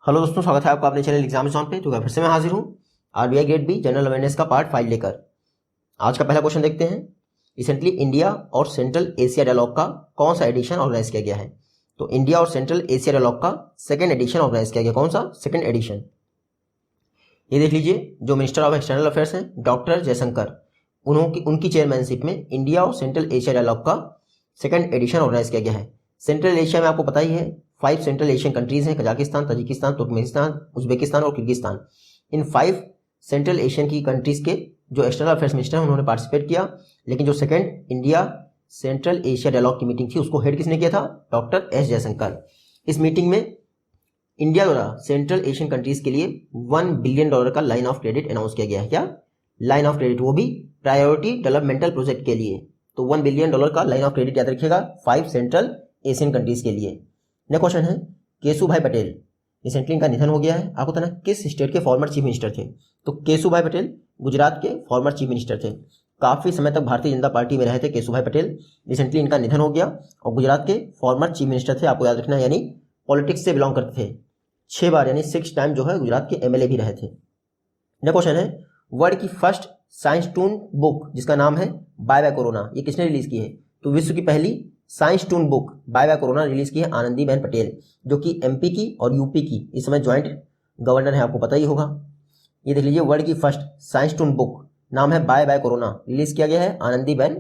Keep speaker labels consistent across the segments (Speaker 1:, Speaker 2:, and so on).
Speaker 1: Hello दोस्तों, स्वागत है आपका अपने चैनल एग्जामिनेशन पे। तो फिर से मैं हाजिर हूँ RBI grade B general awareness का पार्ट 5 लेकर। आज का पहला क्वेश्चन देखते हैं। रिसेंटली इंडिया और सेंट्रल एशिया डायलॉग का कौन सा एडिशन ऑर्गेनाइज किया गया है? तो इंडिया और सेंट्रल एशिया डायलॉग का सेकंड एडिशन ऑर्गेनाइज किया गया। कौन सा सेकंड एडिशन? ये देख लीजिए, जो मिनिस्टर ऑफ एक्सटर्नल अफेयर्स हैं डॉक्टर जयशंकर, उनकी चेयरमैनशिप में इंडिया और सेंट्रल एशिया डायलॉग का सेकंड एडिशन ऑर्गेनाइज किया गया है। सेंट्रल एशिया में आपको पता ही है 5 सेंट्रल एशियन कंट्रीज हैं, कजाकिस्तान, तजिकिस्तान, तुर्कमेनिस्तान, उज्बेकिस्तान और किर्गिस्तान। इन 5 सेंट्रल एशियन की कंट्रीज के जो एक्सटर्नल अफेयर्स मिनिस्टर हैं उन्होंने पार्टिसिपेट किया। लेकिन जो second India central Asia dialogue की मीटिंग थी उसको हेड किसने किया था? Doctor S Jaishankar. इस मीटिंग में इंडिया द्वारा सेंट्रल एशियन कंट्रीज के लिए $1 बिलियन का लाइन ऑफ क्रेडिट अनाउंस किया गया है। क्या लाइन ऑफ क्रेडिट? वो भी प्रायोरिटी डेवलपमेंटल प्रोजेक्ट के लिए। तो $1 बिलियन का लाइन ऑफ क्रेडिट याद रखिएगा 5 सेंट्रल एशियन कंट्रीज के लिए। नेक्स्ट क्वेश्चन है, केशुभाई पटेल, रिसेंटली इनका निधन हो गया है। आपको पता है किस स्टेट के फॉर्मर चीफ मिनिस्टर थे? तो केशुभाई पटेल गुजरात के फॉर्मर चीफ मिनिस्टर थे। काफी समय तक भारतीय जनता पार्टी में रहे थे केशुभाई पटेल। रिसेंटली इनका निधन हो गया और गुजरात के फॉर्मर चीफ मिनिस्टर थे। आपको याद रखना, यानी पॉलिटिक्स से बिलोंग करते थे। 6 बार यानी 6 टाइम जो है गुजरात के एमएलए भी रहे थे। नेक्स्ट क्वेश्चन है, वर्ल्ड की फर्स्ट साइंस टून बुक जिसका नाम है बाय बाय कोरोना, ये किसने रिलीज की है? तो विश्व की पहली science toon book bye bye corona release की है आनंदीबेन पटेल, जो कि एमपी की और यूपी की इस समय ज्वाइंट गवर्नर है। आपको पता ही होगा। ये देख लीजिए, वर्ल्ड की फर्स्ट साइंस टून बुक नाम है बाय बाय कोरोना, रिलीज किया गया है आनंदीबेन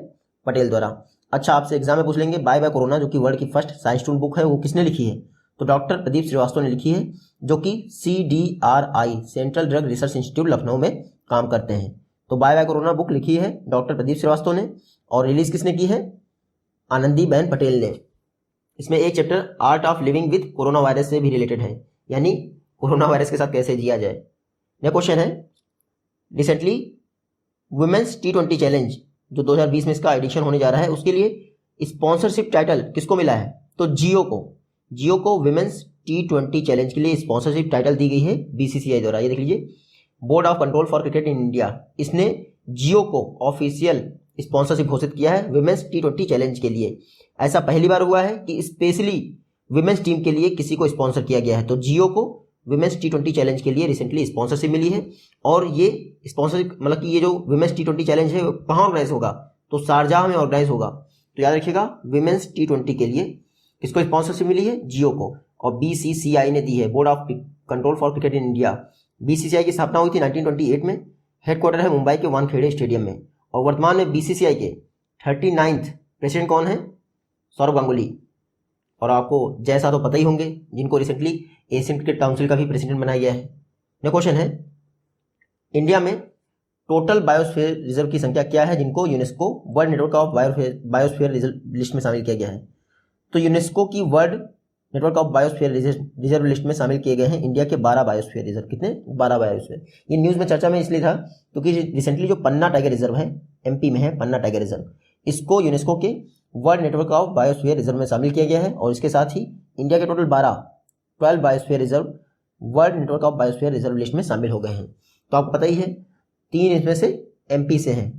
Speaker 1: पटेल द्वारा। अच्छा, आपसे एग्जाम में पूछ लेंगे बाय बाय कोरोना जो कि वर्ल्ड की फर्स्ट साइंस टून बुक है वो किसने लिखी है? तो डॉक्टर प्रदीप श्रीवास्तव ने लिखी है, जो कि CDRI central drug research institute Lucknow में काम करते हैं। तो बाय बाय कोरोना बुक लिखी है डॉक्टर प्रदीप श्रीवास्तव ने और रिलीज किसने की है? आनंदीबेन पटेल ने। इसमें एक chapter art of living with corona virus से भी रिलेटेड है, यानी कोरोना वायरस के साथ कैसे जिया जाए। नेक्स्ट क्वेश्चन है, रिसेंटली वुमेन्स T20 चैलेंज जो 2020 में इसका एडिशन होने जा रहा है उसके लिए स्पॉन्सरशिप टाइटल किसको मिला है? तो जियो को वुमेन्स T20 चैलेंज के लिए स्पॉन्सरशिप टाइटल दी गई है BCCI द्वारा। ये देख लीजिए, board of control for cricket in India, इसने जियो को ऑफिशियल स्पॉन्सरशिप घोषित किया है वुमेन्स T20 चैलेंज के लिए। ऐसा पहली बार हुआ है कि स्पेशली वुमेन्स टीम के लिए किसी को स्पॉन्सर किया गया है। तो जियो को वुमेन्स T20 चैलेंज के लिए रिसेंटली स्पॉन्सरशिप मिली है। और ये स्पॉन्सरशिप मतलब कि ये जो वुमेन्स T20 चैलेंज है कहाँ ऑर्गेनाइज होगा? तो शारजाह में ऑर्गेनाइज होगा। तो याद रखिएगा, वुमेन्स T20 के लिए किसको स्पॉन्सरशिप मिली है? जियो को। और BCCI ने दी है, board of control for cricket in India. BCCI की स्थापना हुई थी 1928 में। हेडक्वार्टर है मुंबई के वानखेड़े स्टेडियम में। और वर्तमान में BCCI के 39th प्रेसिडेंट कौन है? सौरभ गांगुली। और आपको जैसा तो पता ही होंगे, जिनको रिसेंटली एशियन क्रिकेट काउंसिल का भी प्रेसिडेंट बनाया गया है। नेक्स्ट क्वेश्चन है, इंडिया में टोटल बायोस्फीयर रिजर्व की संख्या क्या है जिनको UNESCO world network of biosphere list में शामिल किया गया है? तो यूनेस्को की world network of biosphere reserve list में शामिल किए गए हैं इंडिया के 12 बायोस्फीयर रिजर्व। कितने? 12 बायोस्फीयर। ये न्यूज में चर्चा में इसलिए था क्योंकि रिसेंटली जो पन्ना टाइगर रिजर्व है, MP में है पन्ना टाइगर रिजर्व, इसको यूनेस्को के world network of biosphere reserve में शामिल किया गया है। और इसके साथ ही इंडिया के total 12 biosphere reserve world network of biosphere reserve list में शामिल हो गए हैं। तो आपको पता ही है 3 इसमें से MP से हैं,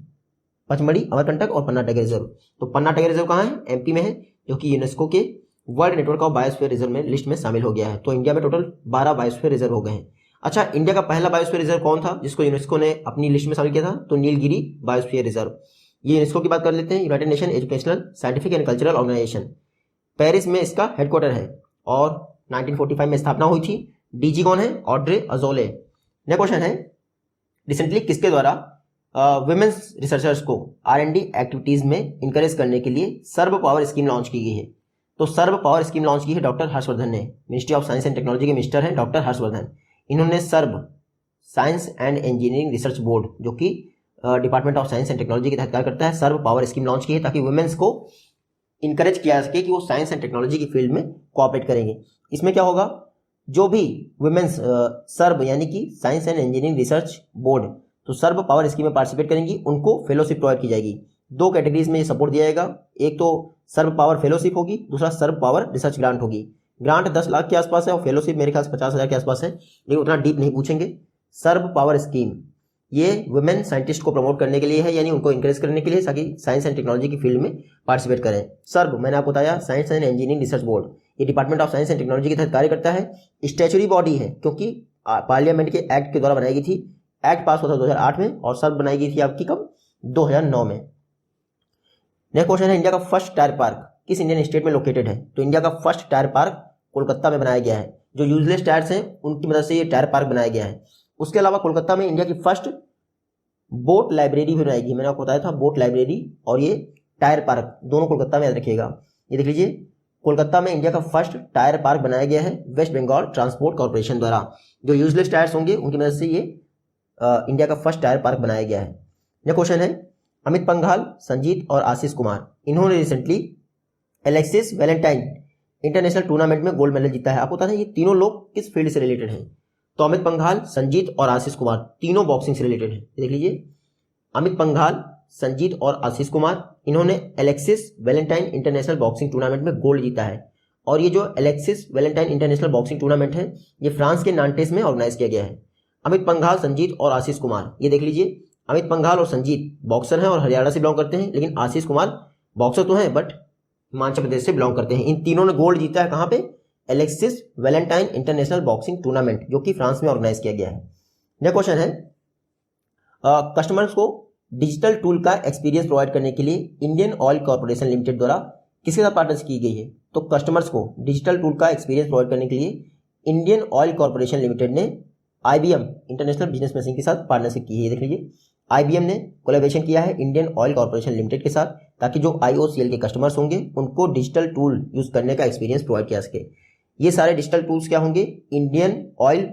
Speaker 1: पचमढ़ी, अमरकंटक और पन्ना टाइगर रिजर्व। तो पन्ना टाइगर रिजर्व कहाँ है? MP में है, जो कि यूनेस्को के world network of biosphere reserve में लिस्ट में शामिल हो गया है। तो इंडिया में टोटल 12 बायोस्फीयर रिजर्व हो गए हैं। अच्छा, इंडिया का पहला बायोस्फीयर रिजर्व कौन था जिसको यूनेस्को ने अपनी लिस्ट में शामिल किया था? तो नीलगिरी बायोस्फीयर रिजर्व। ये यूनेस्को की बात कर लेते हैं, United Nation educational scientific and cultural organization, Paris में इसका हेडक्वार्टर है और 1945 में स्थापना हुई थी। DG कौन है? Audrey Azoulay. नेक्स्ट क्वेश्चन है, रिसेंटली किसके द्वारा वुमेन्स रिसर्चर्स को R&D एक्टिविटीज में इंकरेज करने के लिए सर्व पावर स्कीम लॉन्च की गई है? तो सर्व पावर स्कीम लॉन्च की है डॉक्टर हर्षवर्धन ने। Ministry of science and technology के मिनिस्टर हैं डॉक्टर हर्षवर्धन। इन्होंने SERB science and engineering research board, जो कि department of science and technology के तहत कार्य करता है, सर्व पावर स्कीम लॉन्च की है ताकि वुमेन्स को इंकरेज किया जा सके कि वो साइंस एंड टेक्नोलॉजी की फील्ड में कोऑपरेट करेंगे। इसमें क्या होगा, जो भी वुमेन्स सर्व यानी कि science and engineering research board तो सर्व पावर स्कीम में पार्टिसिपेट करेंगी, उनको फेलोशिप प्रोवाइड की जाएगी। 2 कैटेगरीज में ये सपोर्ट दिया जाएगा, एक तो सर्व पावर फेलोशिप होगी, दूसरा सर्व पावर रिसर्च ग्रांट होगी। ग्रांट 10 लाख के आसपास है और फेलोशिप मेरे ख्याल से 50,000 के आसपास है, लेकिन उतना डीप नहीं पूछेंगे। सर्व पावर स्कीम ये वुमेन साइंटिस्ट को प्रमोट करने के लिए है, यानी उनको इंकरेज करने के लिए ताकि साइंस एंड टेक्नोलॉजी की फील्ड में पार्टिसिपेट करें। सर्व मैंने आपको बताया science and engineering research board, ये department of science and technology के तहत कार्य करता है। स्टैचुरी बॉडी है क्योंकि पार्लियामेंट के एक्ट के द्वारा बनाई गई थी। एक्ट पास हुआ था 2008 में और सर्व बनाई गई थी आपकी कब, 2009 में। नेक्स्ट क्वेश्चन है, इंडिया का फर्स्ट टायर पार्क किस इंडियन स्टेट में लोकेटेड है? तो इंडिया का फर्स्ट टायर पार्क कोलकाता में बनाया गया है। जो यूजलेस टायर्स हैं उनकी मदद से ये टायर पार्क बनाया गया है। उसके अलावा कोलकाता में इंडिया की फर्स्ट बोट लाइब्रेरी भी बनाई गई। मैंने आपको बताया था बोट लाइब्रेरी और ये टायर पार्क दोनों कोलकाता में याद रखिएगा। ये देख लीजिए, कोलकाता में इंडिया का फर्स्ट टायर पार्क बनाया गया है वेस्ट बंगाल ट्रांसपोर्ट कॉर्पोरेशन द्वारा। जो यूजलेस टायर्स होंगे उनकी मदद से ये इंडिया का फर्स्ट टायर पार्क बनाया गया है। नेक्स्ट क्वेश्चन है, अमित पंघाल, संजीत और आशीष कुमार, इन्होंने recently Alexis Valentine international tournament में गोल्ड मेडल जीता है। आपको पता है ये तीनों लोग किस फील्ड से रिलेटेड हैं? तो अमित पंघाल, संजीत और आशीष कुमार तीनों बॉक्सिंग से रिलेटेड हैं। देख लीजिए, अमित पंघाल, संजीत और आशीष कुमार, इन्होंने Alexis Valentine international boxing tournament में गोल्ड जीता है। और ये जो Alexis Valentine international boxing tournament है ये फ्रांस के नांटेस में ऑर्गेनाइज किया गया है। अमित पंघाल, संजीत और आशीष कुमार, ये देख लीजिए, अमित पंघाल और संजीत बॉक्सर हैं और हरियाणा से बिलोंग करते हैं, लेकिन आशीष कुमार बॉक्सर तो हैं बट हिमाचल प्रदेश से बिलोंग करते हैं। इन तीनों ने गोल्ड जीता है कहाँ पे? Alexis Valentine international boxing tournament जो कि फ्रांस में ऑर्गेनाइज किया गया है। नेक्स्ट क्वेश्चन है, कस्टमर्स को डिजिटल टूल का एक्सपीरियंस प्रोवाइड करने के लिए इंडियन ऑयल कॉर्पोरेशन लिमिटेड द्वारा किसके साथ पार्टनरशिप की गई है? तो कस्टमर्स को डिजिटल टूल का एक्सपीरियंस प्रोवाइड करने के लिए इंडियन ऑयल कॉर्पोरेशन लिमिटेड ने IBM इंटरनेशनल बिजनेस मशीन के साथ पार्टनरशिप की है। देख लीजिए, IBM ने कोलैबोरेशन किया है इंडियन ऑयल कॉर्पोरेशन लिमिटेड के साथ ताकि जो IOCL के कस्टमर्स होंगे उनको डिजिटल टूल यूज करने का एक्सपीरियंस प्रोवाइड किया सके। ये सारे डिजिटल टूल्स क्या होंगे? Indian oil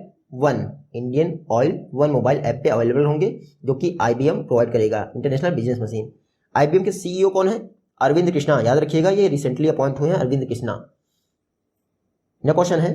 Speaker 1: one mobile app पे अवेलेबल होंगे जो कि IBM प्रोवाइड करेगा, इंटरनेशनल बिजनेस मशीन। IBM के CEO कौन है? अरविंद कृष्णा, याद रखिएगा, ये रिसेंटली अपॉइंट हुए हैं अरविंद कृष्णा। नेक्स्ट क्वेश्चन है,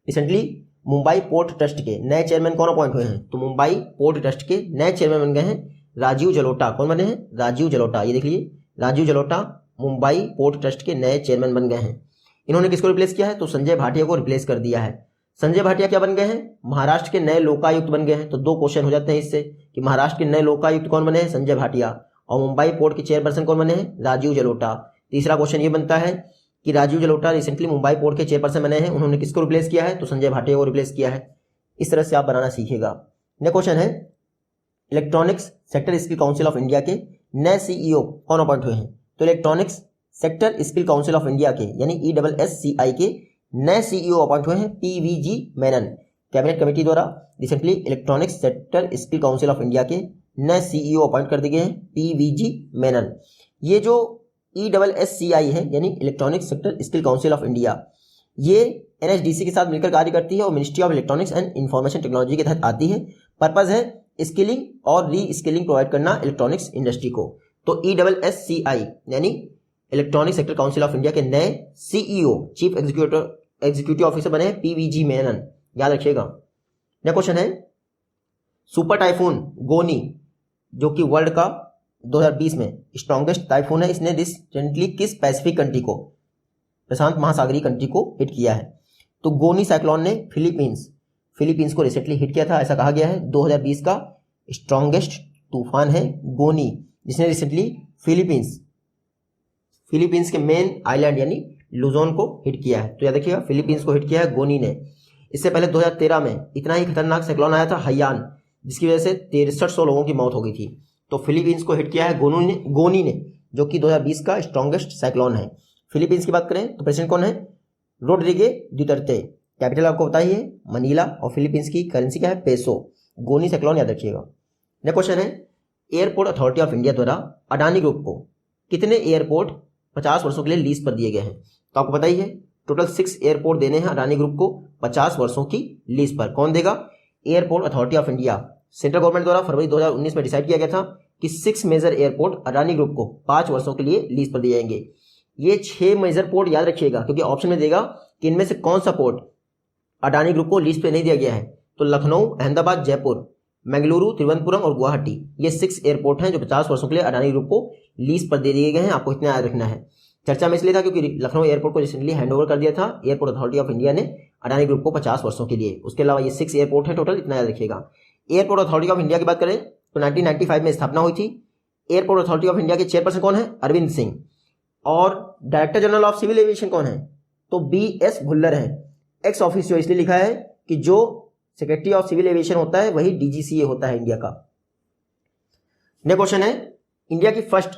Speaker 1: रिसेंटली मुंबई पोर्ट ट्रस्ट के नए चेयरमैन कौन अपॉइंट हुए हैं? तो मुंबई पोर्ट ट्रस्ट के नए चेयरमैन बन गए हैं राजीव जलोटा। कौन बने हैं? राजीव जलोटा। ये देख लीजिए, राजीव जलोटा मुंबई पोर्ट ट्रस्ट के नए चेयरमैन बन गए हैं। इन्होंने किसको रिप्लेस किया है? तो संजय भाटिया को रिप्लेस कर दिया है। संजय भाटिया क्या बन गए हैं? महाराष्ट्र के नए लोकायुक्त बन गए हैं। तो दो क्वेश्चन हो जाते हैं इससे कि महाराष्ट्र के नए लोकायुक्त कौन बने हैं? संजय भाटिया। और मुंबई पोर्ट के चेयरपर्सन कौन बने हैं? राजीव जलोटा। तीसरा क्वेश्चन ये बनता है कि राजीव जलोटा रिसेंटली मुंबई पोर्ट के चेयरपर्सन बने हैं, उन्होंने किसको रिप्लेस किया है? तो संजय भाटिया को रिप्लेस किया है। इस तरह से आप बनाना सीखिएगा। नेक्स्ट क्वेश्चन है, electronics sector skill council of India के नए CEO कौन अपॉइंट हुए हैं? तो electronics sector skill council of India के यानी ESSCI के नए CEO अपॉइंट हुए हैं PVG मेनन। कैबिनेट कमेटी द्वारा recently electronics sector skill council of India के नए CEO अपॉइंट कर दिए गए हैं PVG मेनन। ये जो ESSCI है यानी electronic sector skill council of India, ये NSDC के साथ मिलकर कार्य करती है और ministry of electronics and information technology के तहत आती है। पर्पज है स्किलिंग और री स्किलिंग प्रोवाइड करना इलेक्ट्रॉनिक्स इंडस्ट्री को। तो ESSCI यानी electronic sector council of India के नए CEO चीफ एग्जीक्यूटिव ऑफिसर बने हैं PVG मेनन, याद रखिएगा। नेक्स्ट क्वेश्चन है, सुपर टाइफून गोनी जो कि वर्ल्ड का 2020 में स्ट्रॉन्गेस्ट टाइफून है, इसने रिसेंटली किस पैसिफिक कंट्री को, प्रशांत महासागरीय कंट्री को हिट किया है? तो गोनी साइक्लोन ने फिलीपींस को रिसेंटली हिट किया था, ऐसा कहा गया है। 2020 का स्ट्रॉन्गेस्ट तूफान है गोनी, जिसने रिसेंटली फिलीपींस के मेन आइलैंड यानी लुजोन को हिट किया है। तो याद रखिएगा, फिलीपींस को हिट किया है गोनी ने। इससे पहले 2013 में इतना ही खतरनाक साइक्लोन आया था हयान, जिसकी वजह से 6300 लोगों की मौत हो गई थी। तो फिलीपींस को हिट किया है गोनी ने, जो कि 2020 का स्ट्रॉन्गेस्ट साइक्लोन है। फिलीपींस की बात करें तो प्रेसिडेंट कौन है? रोड्रिगे ड्यूटर्टे। कैपिटल आपको बताइए मनीला, और फिलीपींस की करेंसी क्या है? पेसो। गोनी साइक्लोन याद रखिएगा। नेक्स्ट क्वेश्चन है, एयरपोर्ट अथॉरिटी ऑफ इंडिया द्वारा अडानी ग्रुप को कितने एयरपोर्ट 50 वर्षों के लिए लीज पर दिए गए हैं? तो आपको पता ही है, टोटल 6 एयरपोर्ट देने हैं अडानी ग्रुप को 50 वर्षों की लीज पर। कौन देगा? Airport authority of India. Central government द्वारा फरवरी 2019 में डिसाइड किया गया था कि 6 मेजर एयरपोर्ट अडानी ग्रुप को 5 वर्षों के लिए लीज पर दिए जाएंगे। ये 6 मेजर पोर्ट याद रखिएगा, क्योंकि ऑप्शन में देगा कि इनमें से कौन सा पोर्ट अडानी ग्रुप को लीज पे नहीं दिया गया है। तो लखनऊ, अहमदाबाद, जयपुर, मंगलुरु, तिरुवनंतपुरम और गुवाहाटी, ये 6 एयरपोर्ट हैं जो 50 वर्षों के लिए अडानी ग्रुप को लीज पर दे दिए गए हैं। आपको इतना याद रखना है। चर्चा में इसलिए था क्योंकि लखनऊ एयरपोर्ट को रिसेंटली हैंडओवर कर दिया था एयरपोर्ट अथॉरिटी ऑफ इंडिया ने अडानी ग्रुप को 50 वर्षों के लिए। उसके अलावा ये 6 एयरपोर्ट है टोटल, इतना याद रखिएगा। एयरपोर्ट अथॉरिटी ऑफ इंडिया की बात करें तो 1995 में स्थापना हुई थी। एयरपोर्ट अथॉरिटी ऑफ इंडिया के चेयरपर्सन कौन है? अरविंद सिंह। और director general of civil aviation कौन है? तो BS भुल्लर है। एक्स ऑफिशियो इसलिए लिखा है कि जो सेक्रेटरी ऑफ सिविल एविएशन होता है वही DGCA होता है इंडिया का। नेक्स्ट क्वेश्चन है, इंडिया की first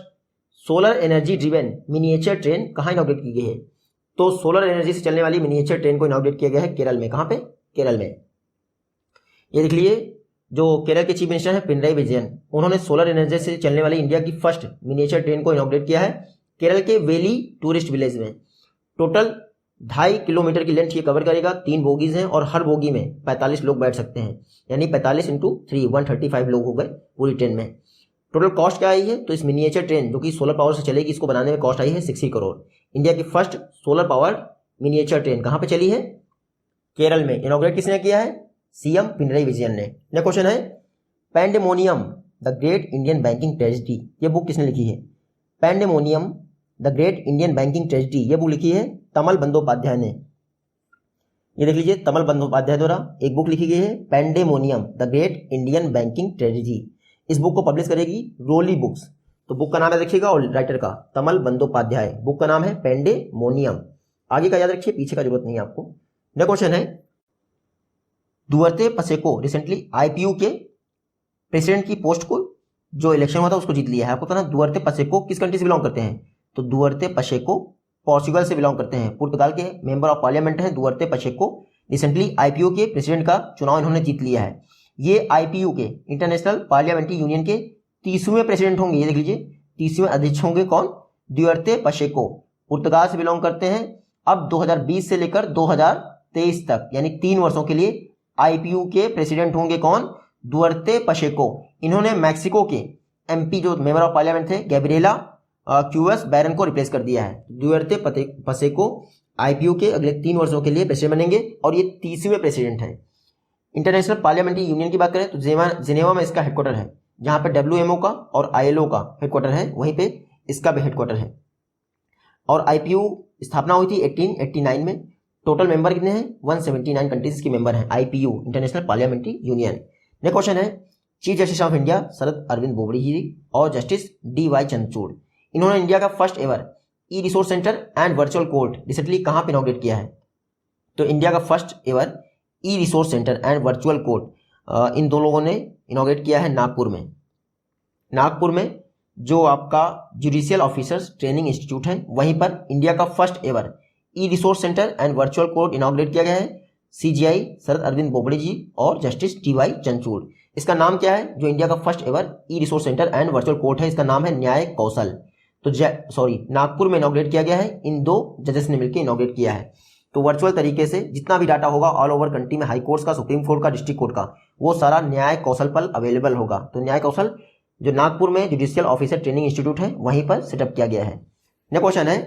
Speaker 1: solar energy driven miniature train कहाँ इनॉग्रेट की गई है? तो सोलर एनर्जी से चलने वाली मिनिएचर ट्रेन को इनॉग्रेट किया गया है केरल में। कहाँ पे? केरल में। ये देख लीजिए, जो केरल के चीफ मिनिस्टर हैं पिनराई विजयन, उन्होंने सोलर एनर्जी से चलने वाली इंडिया की फर्स्ट मिनिएचर ट्रेन को इनॉग्रेट किया है केरल के वेली टूरिस्ट विलेज में। टोटल 2.5 किलोमीटर की लेंथ ये कवर करेगा। 3 बोगीज हैं और हर बोगी में 45 लोग बैठ सकते हैं, यानी 45 × 3 135 लोग हो गए पूरी ट्रेन में। टोटल कॉस्ट क्या आई है? तो इस मिनिएचर ट्रेन जो कि सोलर पावर से चलेगी, इसको बनाने में कॉस्ट आई है 60 करोड़। इंडिया की first solar power miniature train कहाँ पे चली है? केरल में। इनॉग्रेट किसने किया है? CM पिनराई विजयन ने। नेक्स्ट क्वेश्चन है, pandemonium the great Indian banking tragedy, ये बुक किसने लिखी है? Pandemonium the great Indian banking tragedy, ये बुक लिखी है तमल बंदोपाध्याय ने। ये देख लीजिए, तमल बंदोपाध्याय द्वारा एक बुक लिखी गई है pandemonium the great Indian banking tragedy. इस बुक को पब्लिश करेगी रोली बुक्स। तो बुक का नाम है देखिएगा, और राइटर का तमल बंदोपाध्याय। बुक का नाम है पैंडेमोनियम। आगे का याद रखिए, पीछे का जरूरत नहीं है आपको। नेक्स्ट क्वेश्चन है, दुअर्ते पसेको रिसेंटली IPU के प्रेसिडेंट की पोस्ट को जो इलेक्शन हुआ था उसको जीत लिया है। आपको पता ना दुअर्ते पसेको किस कंट्री से बिलोंग करते हैं? तो दुअर्ते पसेको पोर्चुगल से बिलोंग करते हैं। पुर्तगाल के मेंबर ऑफ पार्लियामेंट हैं दुअर्ते पसेको। रिसेंटली IPU के प्रेसिडेंट का चुनाव इन्होंने जीत लिया है। ये IPU के इंटरनेशनल पार्लियामेंट्री यूनियन के 30वें प्रेसिडेंट होंगे। ये देख लीजिए, 30वें अध्यक्ष होंगे। कौन? दुअर्ते पसेको। पुर्तगाल से बिलोंग करते हैं। अब 2020 से लेकर 2023 तक यानी 3 वर्षों के लिए IPU के प्रेसिडेंट होंगे। कौन? दुअर्ते पसेको। इन्होंने मैक्सिको के MP जो मेंबर ऑफ पार्लियामेंट थे गैब्रिएला क्यूएस बैरन को रिप्लेस कर दिया है। दुअर्ते पसेको IPU के अगले 3 वर्षों के लिए प्रेसिडेंट बनेंगे और ये 30वें प्रेसिडेंट हैं। इंटरनेशनल पार्लियामेंट्री यूनियन की बात करें तो जिनेवा में इसका हेडक्वार्टर है, जहां पे WMO का और ILO का हेडक्वार्टर है, वहीं पे इसका भी हेडक्वार्टर है। और IPU स्थापना हुई थी 1889 में। टोटल मेंबर कितने हैं? 179 कंट्रीज के मेंबर हैं IPU international parliamentary union. Next question है, chief justice of India Sharad Arvind Bobde ji और जस्टिस DY चंद्रचूड़, इन्होंने इंडिया का first ever e resource centre and virtual court recently कहाँ पे इनॉग्रेट किया है? तो इंडिया का first ever e resource centre and virtual court इन दो लोगों ने इनॉग्रेट किया है नागपुर में। नागपुर में जो आपका जुडिशियल ऑफिसर्स ट्रेनिंग इंस्टीट्यूट है, वहीं पर इंडिया का first ever e resource centre and virtual court inaugurate किया गया है CJI शरद अरविंद बोबड़े जी और जस्टिस DY चंद्रचूड़। इसका नाम क्या है? जो इंडिया का first ever e resource centre and virtual court है, इसका नाम है न्याय कौशल। तो नागपुर में इनॉग्रेट किया गया है। इन 2 जजेस ने मिलकर इनॉग्रेट किया है। तो वर्चुअल तरीके से जितना भी डाटा होगा ऑल ओवर कंट्री में, हाई कोर्ट्स का, सुप्रीम कोर्ट का, डिस्ट्रिक्ट कोर्ट का, वो सारा न्याय कौशल पर अवेलेबल होगा। तो न्याय कौशल जो नागपुर में जुडिशियल ऑफिसर ट्रेनिंग इंस्टीट्यूट है वहीं पर सेटअप किया गया है। नेक्स्ट क्वेश्चन है,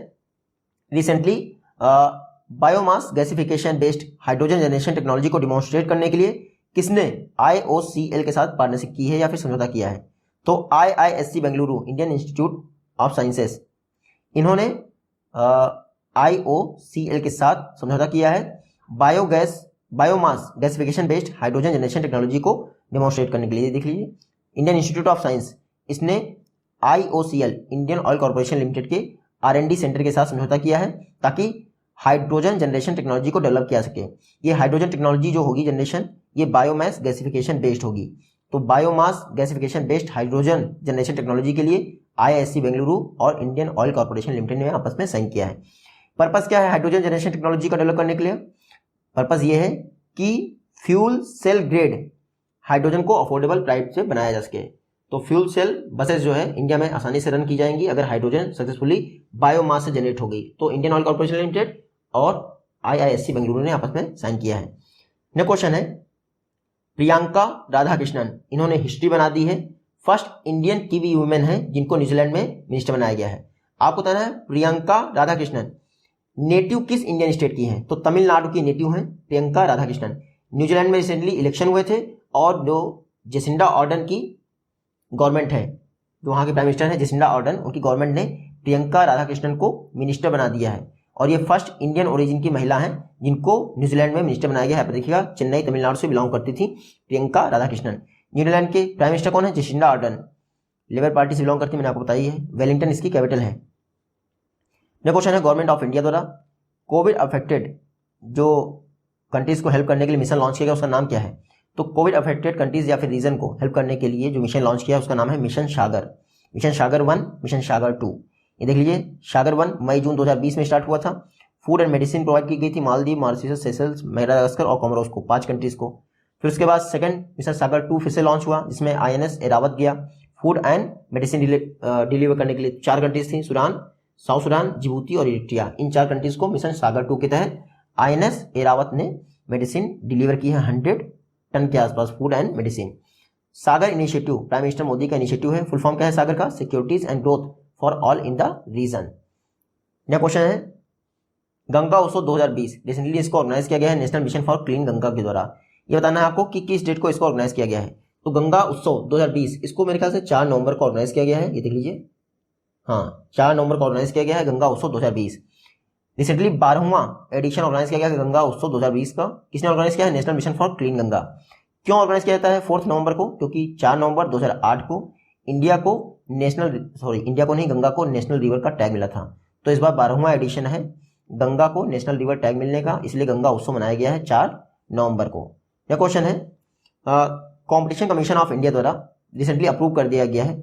Speaker 1: recently biomass gasification based hydrogen generation technology को डिमॉन्स्ट्रेट करने के लिए किसने IOCL के साथ पार्टनरशिप की है या फिर समझौता किया है? तो IISc Bengaluru Indian institute of sciences, इन्होंने IOCL के साथ समझौता किया है biomass gasification based hydrogen generation technology को डिमॉन्स्ट्रेट करने के लिए। देख लीजिए, इंडियन इंस्टीट्यूट ऑफ साइंस, इसने IOCL Indian oil corporation limited के R&D सेंटर के साथ समझौता किया है ताकि हाइड्रोजन जनरेशन टेक्नोलॉजी को डेवलप किया सके। ये हाइड्रोजन टेक्नोलॉजी जो होगी जनरेशन, ये बायोमास गैसिफिकेशन बेस्ड होगी। तो biomass gasification based hydrogen generation technology के लिए IISc बेंगलुरु और इंडियन ऑयल कॉर्पोरेशन लिमिटेड ने आपस में साइन किया है। पर्पस क्या है हाइड्रोजन जनरेशन टेक्नोलॉजी का डेवलप करने के लिए? पर्पस ये है कि फ्यूल सेल ग्रेड हाइड्रोजन को अफोर्डेबल प्राइस से बनाया जा सके। तो फ्यूल सेल बसेस जो है इंडिया में आसानी से रन की जाएंगी अगर हाइड्रोजन सक्सेसफुली बायोमास से जनरेट हो गई। तो इंडियन ऑयल कॉर्पोरेशन लिमिटेड और IISc बेंगलुरु ने आपस में साइन किया है। नेक्स्ट क्वेश्चन है, प्रियंका राधाकृष्णन, इन्होंने हिस्ट्री बना दी है। फर्स्ट इंडियन टीवी वुमेन है जिनको न्यूजीलैंड में मिनिस्टर बनाया गया है। आपको बताना है प्रियंका राधाकृष्णन नेटिव किस इंडियन स्टेट की हैं? तो तमिलनाडु की नेटिव हैं प्रियंका राधाकृष्णन। न्यूजीलैंड में रिसेंटली इलेक्शन हुए थे और जो जेसिंडा आर्डन की गवर्नमेंट है, जो वहाँ के प्राइम मिनिस्टर हैं जेसिंडा आर्डन, उनकी गवर्नमेंट ने प्रियंका राधाकृष्णन को मिनिस्टर बना दिया है। और ये फर्स्ट इंडियन ओरिजिन की महिला हैं जिनको न्यूजीलैंड में मिनिस्टर बनाया गया है। देखिएगा, चेन्नई तमिलनाडु से बिलोंग करती थी प्रियंका राधाकृष्णन। न्यूजीलैंड के प्राइम मिनिस्टर कौन है? जेसिंडा आर्डन, लेबर पार्टी से बिलोंग करती है, मैंने आपको बताई है। वेलिंगटन इसकी कैपिटल है। नेक्स्ट क्वेश्चन है, गवर्नमेंट ऑफ इंडिया द्वारा कोविड अफेक्टेड जो कंट्रीज को हेल्प करने के लिए मिशन लॉन्च किया गया उसका नाम क्या है? तो कोविड अफेक्टेड कंट्रीज या फिर रीजन को हेल्प करने के लिए जो मिशन लॉन्च किया उसका नाम है मिशन सागर। मिशन सागर 1, मिशन सागर 2। ये देख लीजिए, सागर 1 मई जून 2020 में स्टार्ट हुआ था। फूड एंड मेडिसिन प्रोवाइड की गई थी मालदीव, मॉरिशस, सेशल्स, मेडागास्कर और कोमोरोस को, 5 कंट्रीज को। फिर उसके बाद सेकंड मिशन सागर 2 फिर से लॉन्च हुआ, जिसमें INS एरावत गया। फूड एंड मेडिसिन डिलीवर करने के लिए 4 कंट्रीज थी, सूडान, साउथ सूडान, जिबूती और इरिट्रिया। इन 4 कंट्रीज को मिशन सागर 2 के तहत INS एरावत ने मेडिसिन डिलीवर की है 100 टन के आसपास food and medicine. Sagar initiative prime minister Modi का इनिशिएटिव है। फुल फॉर्म क्या है सागर का? Securities and growth for all in the region. Next question है गंगा उत्सव 2020, रिसेंटली इसको ऑर्गेनाइज किया गया है national mission for clean Ganga के द्वारा। ये बताना है आपको कि किस डेट को इसको ऑर्गेनाइज किया गया है। तो गंगा उत्सव 2020 इसको मेरे ख्याल से 4 नवंबर को ऑर्गेनाइज किया गया है। ये देख लीजिए, हाँ 4 नवंबर को ऑर्गेनाइज किया गया है गंगा उत्सव 2020। रिसेंटली 12वां एडिशन ऑर्गेनाइज किया गया है गंगा उत्सव 2020 का। किसने ऑर्गेनाइज किया है? National mission for clean Ganga. क्यों ऑर्गेनाइज किया जाता है 4 नवंबर को? क्योंकि 4 नवंबर 2008 को इंडिया को गंगा को नेशनल रिवर का टैग मिला था। तो इस बार 12वां एडिशन है गंगा को नेशनल रिवर टैग मिलने का, इसलिए गंगा उत्सव मनाया गया है 4 नवंबर को। यह क्वेश्चन है कॉम्पिटिशन कमीशन ऑफ इंडिया द्वारा रिसेंटली अप्रूव कर दिया गया है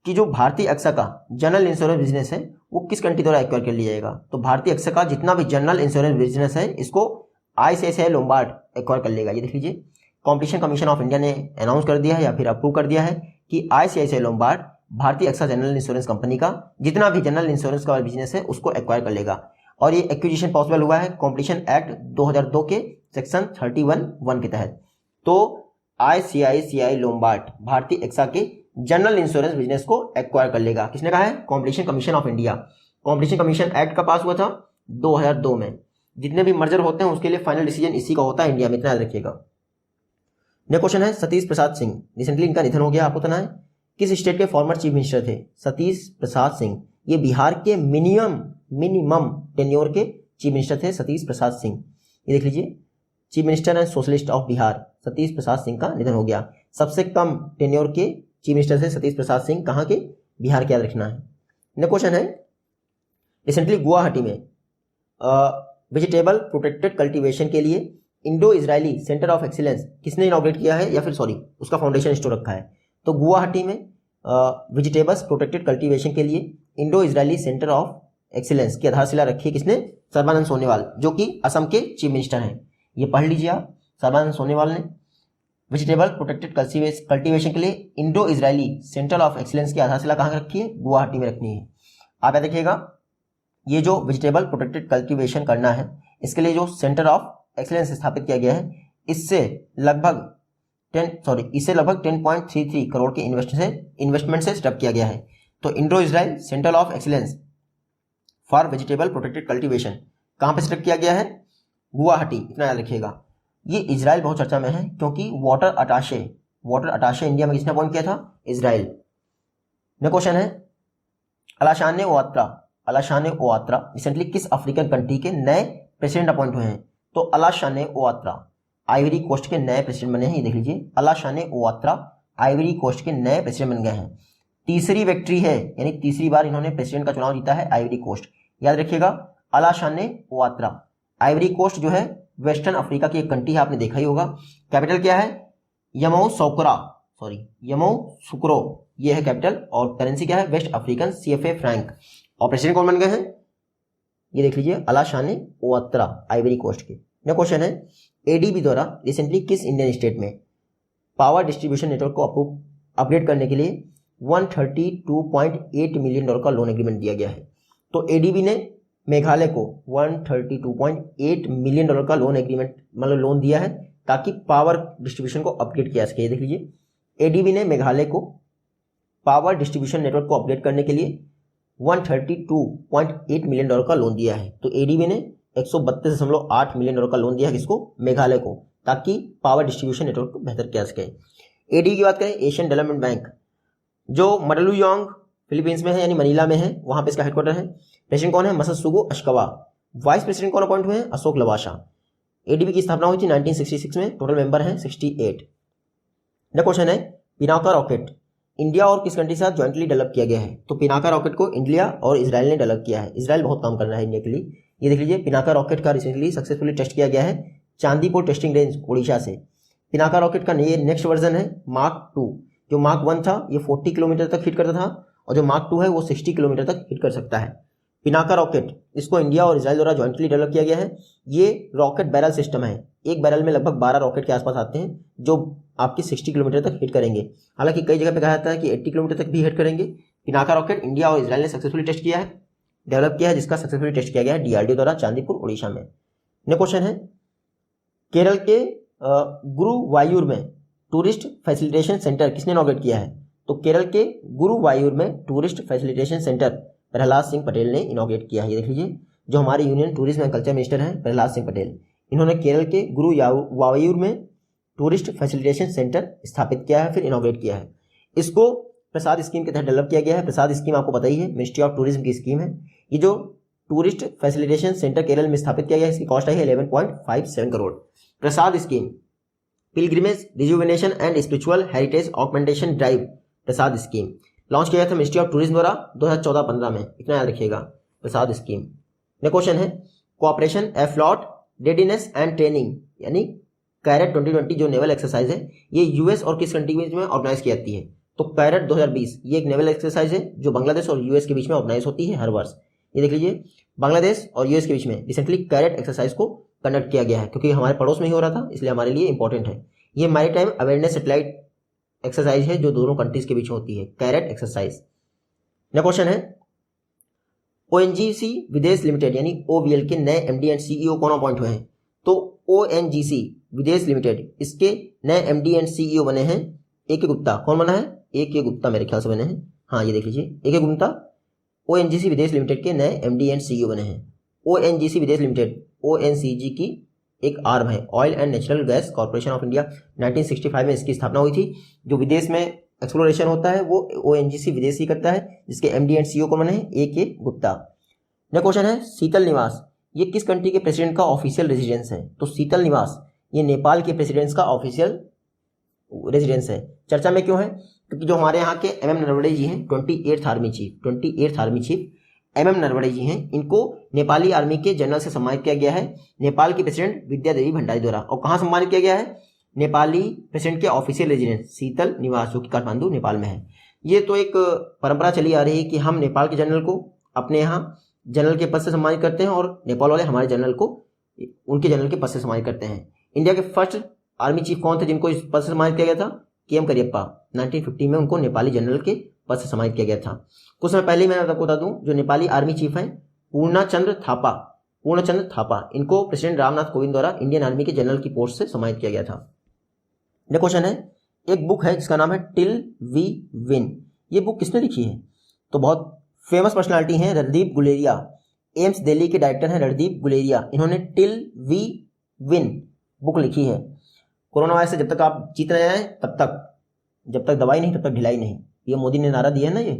Speaker 1: कि जो भारतीय एक्सा का जनरल इंश्योरेंस बिजनेस है वो किस कंट्री द्वारा एक्वायर कर लिया जाएगा। तो भारतीय एक्सा का जितना भी जनरल इंश्योरेंस बिजनेस है इसको ICICI लोम्बार्ड एक्वायर कर लेगा। ये देख लीजिए, कॉम्पिटिशन कमीशन ऑफ इंडिया ने अनाउंस कर दिया है या फिर अप्रूव कर दिया है कि ICICI लोम्बार्ड भारतीय एक्सा जनरल इंश्योरेंस कंपनी का जितना भी जनरल इंश्योरेंस का बिजनेस है उसको एक्वायर कर लेगा। और ये एक्विजिशन पॉसिबल हुआ है कॉम्पिटिशन एक्ट 2002 के सेक्शन 31(1) के तहत। तो ICICI लोम्बार्ड भारतीय एक्सा के जनरल इंश्योरेंस बिजनेस को एक्वायर कर लेगा। किसने कहा है? Competition commission of India. Competition commission act का पास हुआ था 2002 में। जितने भी मर्जर होते हैं उसके लिए फाइनल डिसीजन इसी का होता है इंडिया में, इतना याद रखिएगा। नेक्स्ट क्वेश्चन है सतीश प्रसाद सिंह, रिसेंटली इनका निधन हो गया, आपको बताना है किस स्टेट के फॉर्मर चीफ मिनिस्टर थे? सतीश प्रसाद सिंह, ये बिहार के मिनिमम टेन्योर के चीफ मिनिस्टर थे सतीश प्रसाद सिंह। ये देख लीजिए, chief minister and socialist of Bihar Satish Prasad Singh का निधन हो गया। सबसे कम टेन्योर के चीफ मिनिस्टर थे सतीश प्रसाद सिंह, कहाँ के? बिहार के, याद रखना है। नेक्स्ट क्वेश्चन है रिसेंटली गुवाहाटी में वेजिटेबल प्रोटेक्टेड कल्टीवेशन के लिए Indo Israeli centre of excellence किसने इनॉग्रेट किया है, या फिर उसका फाउंडेशन स्टोर रखा है? तो गुवाहाटी में वेजिटेबल्स प्रोटेक्टेड कल्टीवेशन के लिए Indo Israeli centre of excellence की आधारशिला रखी है किसने? सर्बानंद सोनोवाल, जो कि असम के चीफ मिनिस्टर हैं। ये पढ़ लीजिए आप, सर्बानंद सोनोवाल ने वेजिटेबल प्रोटेक्टेड कल्टीवेशन के लिए Indo Israeli centre of excellence की आधारशिला कहाँ रखी है? गुवाहाटी में रखनी है। आप याद रखिएगा, ये जो वेजिटेबल प्रोटेक्टेड कल्टीवेशन करना है इसके लिए जो सेंटर ऑफ एक्सीलेंस स्थापित किया गया है इससे लगभग 10.33 करोड़ के इन्वेस्टमेंट से सेटअप किया गया है। तो Indo Israel centre of excellence for vegetable protected cultivation कहाँ पे सेटअप किया गया है? गुवाहाटी, इतना याद रखिएगा। ये इजराइल बहुत चर्चा में है क्योंकि वाटर अटाशे इंडिया में किसने अपॉइंट किया था? इजराइल। नेक्स्ट क्वेश्चन है अलाशाने ओआत्रा रिसेंटली किस अफ्रीकन कंट्री के नए प्रेसिडेंट अपॉइंट हुए हैं? तो अलाशाने ओआत्रा आइवरी कोस्ट के नए प्रेसिडेंट बने हैं। ये देख लीजिए, अलाशाने ओआत्रा आइवरी कोस्ट के नए प्रेसिडेंट बन गए हैं। तीसरी विक्ट्री है, यानी तीसरी बार इन्होंने प्रेसिडेंट का चुनाव जीता है आइवरी कोस्ट। याद रखिएगा, अलाशाने ओआत्रा। आइवरी कोस्ट जो है वेस्टर्न अफ्रीका की एक कंट्री है, आपने देखा ही होगा। कैपिटल क्या है? यमोसुक्रो, ये है कैपिटल। और करेंसी क्या है? West African CFA franc. और प्रेसिडेंट कौन बन गए हैं? ये देख लीजिए, अलाशाने ओआत्रा आइवरी कोस्ट के। नेक्स्ट क्वेश्चन है ADB द्वारा रिसेंटली किस इंडियन स्टेट में पावर डिस्ट्रीब्यूशन नेटवर्क को अपग्रेड करने के लिए $132.8 मिलियन का लोन एग्रीमेंट दिया गया है? तो ADB ने मेघालय को $132.8 मिलियन का लोन एग्रीमेंट लोन दिया है ताकि पावर डिस्ट्रीब्यूशन को अपग्रेड किया सके। देख लीजिए, ADB ने मेघालय को पावर डिस्ट्रीब्यूशन नेटवर्क को अपग्रेड करने के लिए $132.8 मिलियन का लोन दिया है। तो ADB ने $132.8 मिलियन का लोन दिया है किसको? मेघालय को, ताकि पावर डिस्ट्रीब्यूशन नेटवर्क को बेहतर किया सके। ADB की बात करें, एशियन डेवलपमेंट बैंक, जो मडलुयोंग फिलीपींस में है, यानी मनीला में है, वहां पे इसका हेडक्वार्टर है। प्रेसिडेंट कौन है? मसत्सुगो अश्कावा। वाइस प्रेसिडेंट कौन अपॉइंट हुए हैं? अशोक लवासा। ADB की स्थापना हुई थी 1966 में। टोटल मेंबर हैं 68। नेक्स्ट क्वेश्चन है पिनाका रॉकेट इंडिया और किस कंट्री के साथ ज्वाइंटली डेवलप किया गया है? तो पिनाका रॉकेट को इंडिया और इजराइल ने डेवलप किया है। इजराइल बहुत काम कर रहा है इंडिया के लिए। ये देख लीजिए, पिनाका रॉकेट का रिसेंटली सक्सेसफुली टेस्ट किया गया है चांदीपुर टेस्टिंग रेंज उड़ीसा से। पिनाका रॉकेट का ये नेक्स्ट वर्जन है मार्क 2। जो मार्क 1 था ये 40 किलोमीटर तक हिट करता था और जो मार्क 2 है वो 60 किलोमीटर तक हिट कर सकता है। पिनाका रॉकेट इसको इंडिया और इजराइल द्वारा ज्वाइंटली डेवलप किया गया है। ये रॉकेट बैरल सिस्टम है। एक बैरल में लगभग 12 रॉकेट के आसपास आते हैं जो आपकी 60 किलोमीटर तक हिट करेंगे। हालांकि कई जगह पे कहा जाता है कि 80 किलोमीटर तक भी हिट करेंगे। पिनाका रॉकेट इंडिया और इजराइल ने सक्सेसफुली टेस्ट किया है, डेवलप किया है, जिसका सक्सेसफुली टेस्ट किया गया है डीआरडीओ द्वारा चांदीपुर उड़ीसा में। नेक्स्ट क्वेश्चन है, केरल के गुरुवायूर में टूरिस्ट फैसिलिटेशन सेंटर किसने इनॉग्रेट किया है? तो केरल के गुरुवायूर में tourist facilitation centre Prahlad Singh Patel ने इनॉग्रेट किया है। ये देख लीजिए, जो हमारे union tourism and culture minister हैं प्रहलाद सिंह पटेल, इन्होंने केरल के गुरुवायूर में टूरिस्ट फैसिलिटेशन सेंटर स्थापित किया है, फिर इनॉग्रेट किया है। इसको प्रसाद स्कीम के तहत डेवलप किया गया है। प्रसाद स्कीम आपको पता ही है, मिनिस्ट्री ऑफ टूरिज्म की स्कीम है। ये जो टूरिस्ट फैसिलिटेशन सेंटर केरल में स्थापित किया गया है, इसकी कॉस्ट आई है 11.57 crore. PRASAD scheme pilgrimage rejuvenation and spiritual heritage augmentation drive PRASAD scheme launch किया था मिनिस्ट्री ऑफ टूरिज्म द्वारा 2014-15 में, इतना याद रखिएगा, प्रसाद स्कीम। नेक्स्ट क्वेश्चन है, कोऑपरेशन एफ्लॉट रेडीनेस एंड ट्रेनिंग यानी कैरेट 2020 जो नेवल एक्सरसाइज है, ये यूएस और किस कंट्री के बीच में ऑर्गेनाइज की जाती है? तो कैरेट 2020 ये एक नेवल एक्सरसाइज है जो बांग्लादेश और यूएस के बीच में ऑर्गेनाइज होती है हर वर्ष। ये देख लीजिए, बांग्लादेश और यूएस के बीच में रिसेंटली कैरेट एक्सरसाइज को कंडक्ट किया गया है, क्योंकि हमारे पड़ोस में ही हो रहा था, इसलिए हमारे लिए इंपॉर्टेंट है। ये मैरीटाइम अवेयरनेस सैटेलाइट एक्सरसाइज है जो दोनों कंट्रीज के बीच होती है, कैरेट एक्सरसाइज। नेक्स्ट क्वेश्चन है, ओएनजीसी विदेश लिमिटेड यानी ओवीएल के नए एमडी एंड सीईओ कौन अपॉइंट हुए हैं? तो ओएनजीसी विदेश लिमिटेड इसके नए एमडी एंड सीईओ बने हैं ए.के. गुप्ता। कौन बना है? ए.के. गुप्ता मेरे ख्याल से बने हैं। हाँ, ये देख लीजिए, ए.के. गुप्ता ओएनजीसी विदेश लिमिटेड के नए एमडी एंड सीईओ बने हैं। ओएनजीसी विदेश लिमिटेड ओएनसीजी की एक आर्म है, oil and natural gas corporation of India. 1965 में इसकी स्थापना हुई थी। जो विदेश में एक्सप्लोरेशन होता है वो ओएनजीसी विदेश ही करता है, जिसके एमडी एंड सीईओ कौन बने हैं? ए.के. गुप्ता। नेक्स्ट क्वेश्चन है, शीतल निवास ये किस कंट्री के प्रेसिडेंट का ऑफिशियल रेजिडेंस है? तो शीतल निवास ये नेपाल के प्रेसिडेंट का ऑफिशियल रेजिडेंस है। चर्चा में क्यों है? क्योंकि जो हमारे यहाँ के एमएम नरवणे जी हैं, 28th army chief MM Naravane ji हैं, इनको नेपाली आर्मी के जनरल से सम्मानित किया गया है नेपाल की प्रेसिडेंट विद्या देवी भंडारी द्वारा। और कहाँ सम्मानित किया गया है? नेपाली प्रेसिडेंट के ऑफिशियल रेजिडेंस शीतल निवास, जो कि काठमांडू नेपाल में है। ये तो एक परंपरा चली आ रही है कि हम नेपाल के जनरल को अपने यहाँ जनरल के पद से सम्मानित करते हैं और नेपाल वाले हमारे जनरल को उनके जनरल के पद से सम्मानित करते हैं। इंडिया के फर्स्ट आर्मी चीफ कौन थे जिनको इस पद से सम्मानित किया गया था? के.एम. करियप्पा। 1950 में उनको नेपाली जनरल के पद से सम्मानित किया गया था। कुछ समय पहले मैं आपको बता दूं, जो नेपाली आर्मी चीफ हैं पूर्णचंद्र थापा, इनको प्रेसिडेंट रामनाथ कोविंद द्वारा इंडियन आर्मी के जनरल की पोस्ट से सम्मानित किया गया था। नेक्स्ट क्वेश्चन है, एक बुक है जिसका नाम है टिल वी विन। ये बुक किसने लिखी है? तो बहुत फेमस पर्सनालिटी हैं रणदीप गुलेरिया। एम्स दिल्ली के डायरेक्टर हैं रणदीप गुलेरिया। इन्होंने टिल वी विन बुक लिखी है। कोरोना वायरस से जब तक आप जीत रहे हैं तब तक, जब तक दवाई नहीं तब तक ढिलाई नहीं, ये मोदी ने नारा दिया है ना ये।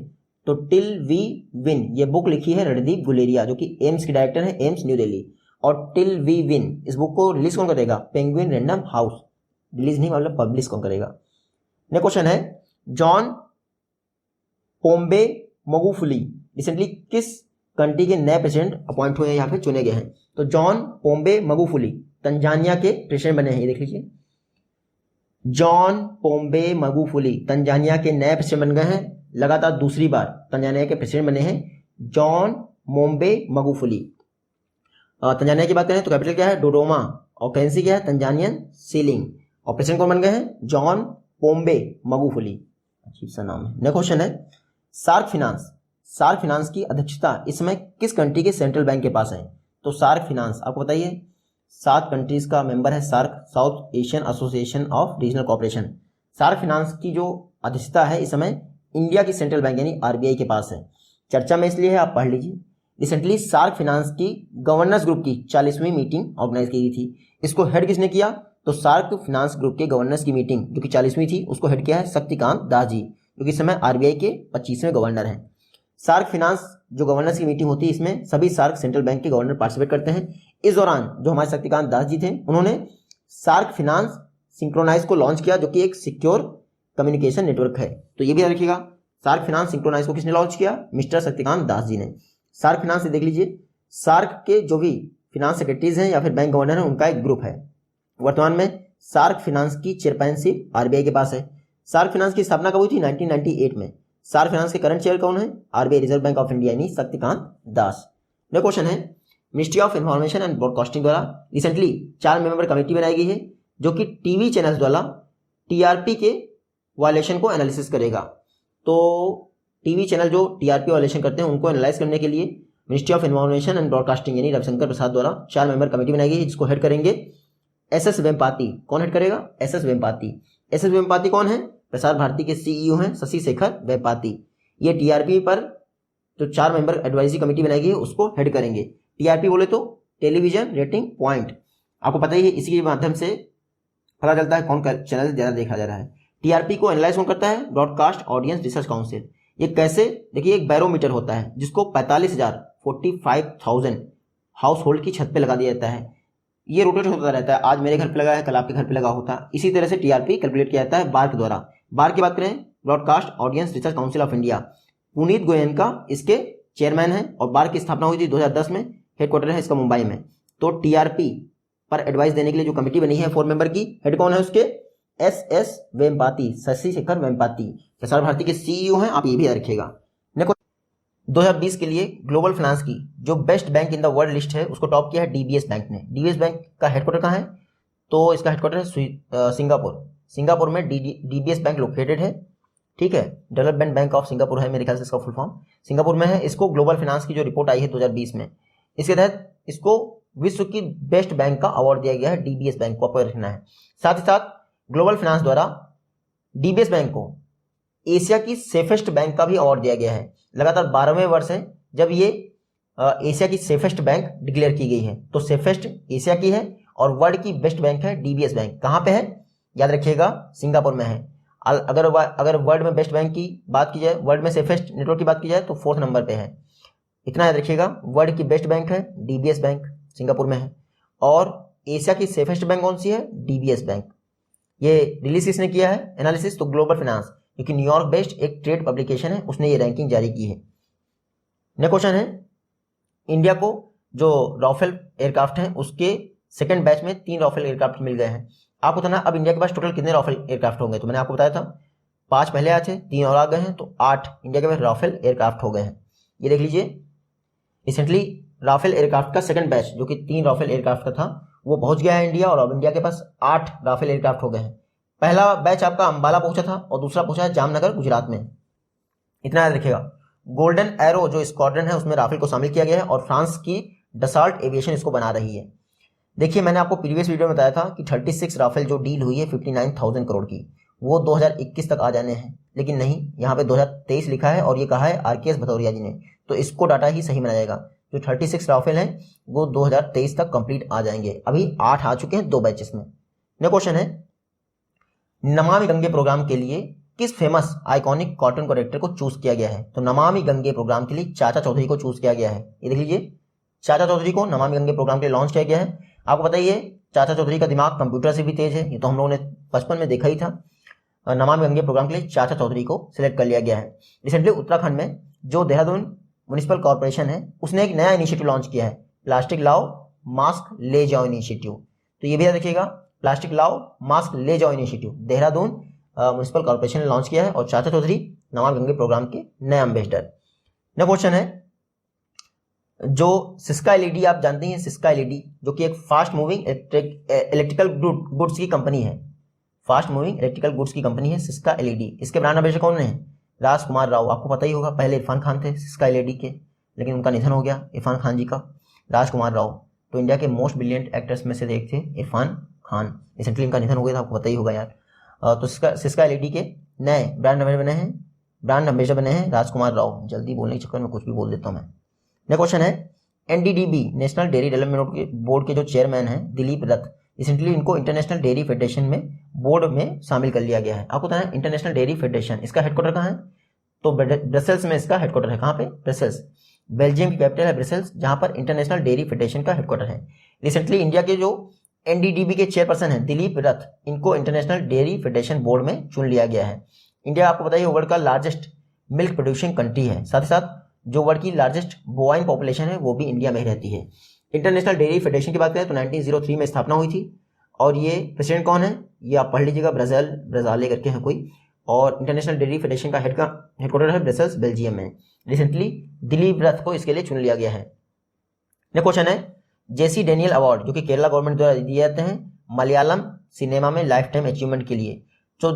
Speaker 1: तो टिल वी विन ये बुक लिखी है रणदीप गुलेरिया, जो कि एम्स के डायरेक्टर हैं, एम्स न्यू दिल्ली। और टिल वी विन इस बुक को रिलीज कौन करेगा? Penguin random house. रिलीज नहीं मतलब पब्लिश कौन करेगा? नेक्स्ट क्वेश्चन है, जॉन पोम्बे मगुफुली रिसेंटली किस कंट्री के नए प्रेसिडेंट अपॉइंट हुए हैं, यहाँ पे चुने गए हैं? तो जॉन पोम्बे मगुफुली तंजानिया के प्रेसिडेंट बने हैं। ये देख लीजिए, जॉन पोम्बे मगुफुली तंजानिया के नए प्रेसिडेंट बन गए हैं। लगातार दूसरी बार तंजानिया के प्रेसिडेंट बने हैं जॉन मोम्बे मगुफुली। तंजानिया की बात करें तो कैपिटल क्या है? डोडोमा। और करेंसी क्या है? Tanzanian ceiling. और प्रेसिडेंट कौन बन गए हैं? John पोम्बे Magufuli. अजीब सा नाम है। नेक्स्ट क्वेश्चन है, सार्क फिनांस की अध्यक्षता इस समय किस कंट्री के सेंट्रल बैंक के पास है? तो सार्क फिनांस आपको बताइए 7 कंट्रीज का मेंबर है SAARC, South Asian Association of Regional Cooperation. SAARC finance की जो अध्यक्षता है इस समय इंडिया की सेंट्रल बैंक यानी आरबीआई के पास है। चर्चा में इसलिए है, आप पढ़ लीजिए। रिसेंटली सार्क फिनांस की गवर्नर्स ग्रुप की 40वीं मीटिंग ऑर्गेनाइज की गई थी। इसको हेड किसने किया? तो सार्क फिनांस ग्रुप के गवर्नर्स की मीटिंग जो कि 40वीं थी उसको हेड किया है शक्तिकांत दास जी, जो कि इस समय आरबीआई के 25वें गवर्नर हैं। सार्क फिनांस जो गवर्नर्स की मीटिंग होती है इसमें सभी सार्क सेंट्रल बैंक के गवर्नर पार्टिसिपेट करते हैं। इस दौरान जो हमारे शक्तिकांत दास जी थे उन्होंने सार्क फिनांस सिंक्रोनाइज को लॉन्च किया, जो कि एक सिक्योर कम्युनिकेशन नेटवर्क है। तो ये भी याद रखिएगा। सार्क फिनांस सिंक्रोनाइज को किसने लॉन्च किया? मिस्टर शक्तिकांत दास जी ने। सार्क फिनांस से देख लीजिए, सार्क के जो भी फिनांस सेक्रेटरीज हैं या फिर बैंक गवर्नर हैं उनका एक ग्रुप है। वर्तमान में सार्क फिनांस की चेयरमैनशिप आरबीआई के पास है। सार्क फिनांस की स्थापना कब हुई थी? 1998 में। सार्क फिनांस के करंट चेयर कौन है? RBI reserve bank of India यानी शक्तिकांत दास। नेक्स्ट क्वेश्चन है, ministry of information and broadcasting द्वारा रिसेंटली 4 मेंबर कमेटी बनाई गई है जो कि टीवी चैनल्स द्वारा टीआरपी के वायलेशन को एनालिसिस करेगा। तो टीवी चैनल जो टीआरपी वायलेशन करते हैं उनको एनालाइज करने के लिए ministry of information and broadcasting यानी रविशंकर प्रसाद द्वारा 4 मेंबर कमेटी बनाई गई है जिसको हेड करेंगे एस वेम्पाती। कौन हेड करेगा? एस वेम्पाती। एस वेम्पाती कौन है? प्रसार भारती के सीईओ हैं शशि शेखर वेम्पाती। ये टीआरपी पर जो 4 मेंबर एडवाइजरी कमेटी बनाई गई है उसको हेड करेंगे। टीआरपी बोले तो टेलीविजन रेटिंग पॉइंट, आपको पता ही है, इसी के माध्यम से पता चलता है कौन चैनल ज्यादा देखा जा रहा है। टीआरपी को एनालाइज कौन करता है? Broadcast audience research council. ये कैसे? देखिए, एक बैरोमीटर होता है जिसको 45,000 हाउस होल्ड की छत पे लगा दिया जाता है। ये रोटेट होता रहता है, आज मेरे घर पे लगा है, कल आपके घर पे लगा होता है। इसी तरह से टीआरपी कैलकुलेट किया जाता है बार के द्वारा। बार की बात करें, broadcast audience research council of India, Puneet Goenka इसके चेयरमैन है और बार की स्थापना हुई थी 2010 में। हेडक्वार्टर है इसका मुंबई में। तो टीआरपी पर एडवाइस देने के लिए जो कमेटी बनी है 4 मेंबर की, हेड कौन है उसके? एस वेम्पाती, शशि शेखर वेम्पाती, प्रसार भारती के सीईओ हैं, आप ये भी याद रखिएगा। 2020 के लिए ग्लोबल फाइनेंस की जो best bank in the world list है उसको टॉप किया है डीबीएस बैंक ने। डीबीएस बैंक का हेडक्वार्टर कहाँ है? तो इसका हेडक्वार्टर है सिंगापुर। सिंगापुर में डीबीएस बैंक लोकेटेड है, ठीक है। डेवलपमेंट बैंक ऑफ सिंगापुर है मेरे ख्याल से इसका फुल फॉर्म, सिंगापुर में है। इसको ग्लोबल फाइनेंस की जो रिपोर्ट आई है 2020 में, इसके तहत इसको विश्व की बेस्ट बैंक का अवार्ड दिया गया है। डीबीएस बैंक को आपको रखना है। साथ ही साथ ग्लोबल फाइनेंस द्वारा डीबीएस बैंक को एशिया की सेफेस्ट बैंक का भी अवार्ड दिया गया है। लगातार 12वें वर्ष है जब ये एशिया की सेफेस्ट बैंक डिक्लेयर की गई है। तो सेफेस्ट एशिया की है और वर्ल्ड की बेस्ट बैंक है डीबीएस बैंक। कहाँ पे है? याद रखिएगा, सिंगापुर में है। अगर वर्ल्ड में बेस्ट बैंक की बात की जाए, वर्ल्ड में सेफेस्ट नेटवर्क की बात की जाए तो 4th नंबर पे है। इतना याद रखिएगा, वर्ल्ड की बेस्ट बैंक है डीबीएस बैंक, सिंगापुर में है। और एशिया की सेफेस्ट बैंक कौन सी है? DBS bank. ये रिलीज किसने किया है एनालिसिस? तो ग्लोबल फाइनेंस, क्योंकि न्यूयॉर्क बेस्ड एक ट्रेड पब्लिकेशन है, उसने ये रैंकिंग जारी की है। नेक्स्ट क्वेश्चन है, इंडिया को जो राफेल एयरक्राफ्ट है उसके सेकंड बैच में 3 राफेल एयरक्राफ्ट मिल गए हैं। आपको बताना अब इंडिया के पास टोटल कितने राफेल एयरक्राफ्ट होंगे। तो मैंने आपको बताया था 5 पहले आए थे, 3 और आ गए हैं, तो 8 इंडिया के पास राफेल एयरक्राफ्ट हो गए हैं। ये देख लीजिए, रिसेंटली राफेल एयरक्राफ्ट का सेकंड बैच जो कि 3 राफेल एयरक्राफ्ट का था वो पहुंच गया है इंडिया, और अब इंडिया के पास 8 राफेल एयरक्राफ्ट हो गए हैं। पहला बैच आपका अंबाला पहुंचा था और दूसरा पहुंचा है जामनगर गुजरात में। इतना याद रखिएगा। गोल्डन एरो जो स्क्वाड्रन है उसमें राफेल को शामिल किया गया है और फ्रांस की डसाल्ट एविएशन इसको बना रही है। देखिए, मैंने आपको प्रीवियस वीडियो में बताया था कि 36 राफेल जो डील हुई है 59,000 करोड़ की, वो 2021 तक आ जाने हैं, लेकिन नहीं, यहाँ पे 2023 लिखा है और ये कहा है आरकेएस भदौरिया जी ने। तो इसको डाटा ही सही माना जाएगा। जो 36 राफेल हैं वो 2023 तक कंप्लीट आ जाएंगे। अभी 8 आ चुके हैं 2 बैचेस में। नेक्स्ट क्वेश्चन है, नमामि गंगे प्रोग्राम के लिए किस फेमस आइकॉनिक कॉटन कॉन्ट्रैक्टर को चूज किया गया है। तो नमामि गंगे प्रोग्राम के लिए चाचा चौधरी को चूज किया गया है। ये देख लीजिए, चाचा चौधरी को नमामि गंगे प्रोग्राम के लिए लॉन्च किया गया है। आपको बताइए, चाचा चौधरी का दिमाग कंप्यूटर से भी तेज है, ये तो हम लोगों ने बचपन में देखा ही था। नमामि गंगे प्रोग्राम के लिए चाचा चौधरी को सिलेक्ट कर लिया गया है। रिसेंटली उत्तराखंड में जो देहरादून म्युनिसिपल कॉर्पोरेशन है उसने एक नया इनिशिएटिव लॉन्च किया है, प्लास्टिक लाओ मास्क ले जाओ इनिशिएटिव। तो ये भी याद रखिएगा, प्लास्टिक लाओ मास्क ले जाओ इनिशिएटिव देहरादून म्युनिसिपल कॉर्पोरेशन ने लॉन्च किया है और चाचा चौधरी नमामि गंगे प्रोग्राम के नए एम्बेसडर। नेक्स्ट क्वेश्चन है, जो सिस्का एलईडी आप जानते हैं, सिस्का एलईडी जो कि एक फास्ट मूविंग इलेक्ट्रिकल गुड्स की कंपनी है, फास्ट मूविंग इलेक्ट्रिकल गुड्स की कंपनी है सिस्का एलईडी। इसके ब्रांड एम्बेसडर कौन है? राजकुमार राव। आपको पता ही होगा, पहले इरफान खान थे सिस्का एलईडी के, लेकिन उनका निधन हो गया इरफान खान जी का। राजकुमार राव तो इंडिया के मोस्ट ब्रिलियंट एक्टर्स में से एक थे इरफान खान, रिसेंटली इनका निधन हो गया था, आपको पता ही होगा यार। तो सिस्का एलईडी के नए ब्रांड एम्बेसडर बने हैं राजकुमार राव। जल्दी बोलने के चक्कर में कुछ भी बोल देता हूँ मैं। नेक्स्ट क्वेश्चन है, NDDB national dairy development board के जो चेयरमैन हैं दिलीप रथ, रिसेंटली इनको इंटरनेशनल डेयरी फेडरेशन में बोर्ड में शामिल कर लिया गया है। आपको पता है इंटरनेशनल डेयरी फेडरेशन, इसका हेडक्वार्टर कहाँ है? तो ब्रसेल्स में इसका हेडक्वार्टर है। कहाँ पे? ब्रसेल्स। बेल्जियम की कैपिटल है ब्रसेल्स, जहां पर इंटरनेशनल डेयरी फेडरेशन का हेडक्वार्टर है। रिसेंटली इंडिया के जो एनडीडीबी के चेयरपर्सन हैं दिलीप रथ, इनको इंटरनेशनल डेयरी फेडरेशन बोर्ड में चुन लिया गया है। इंडिया आपको बताइए वर्ल्ड का लार्जेस्ट मिल्क प्रोड्यूसिंग कंट्री है, साथ ही साथ जो वर्ल्ड की लार्जेस्ट बोवाइन पॉपुलेशन है वो भी इंडिया में ही रहती है। इंटरनेशनल डेयरी फेडरेशन की बात करें तो 1903 में स्थापना हुई थी और ये प्रेसिडेंट कौन है ये आप पढ़ लीजिएगा, ब्राज़ाले करके है कोई, और इंटरनेशनल डेयरी फेडरेशन का हेडक्वार्टर है ब्रसेल्स बेल्जियम में। रिसेंटली दिलीप रथ को इसके लिए चुन लिया गया है। नेक्स्ट क्वेश्चन है जेसी डेनियल अवार्ड जो कि केरला गवर्नमेंट द्वारा दिए जाते हैं मलयालम सिनेमा में लाइफ टाइम अचीवमेंट के लिए। तो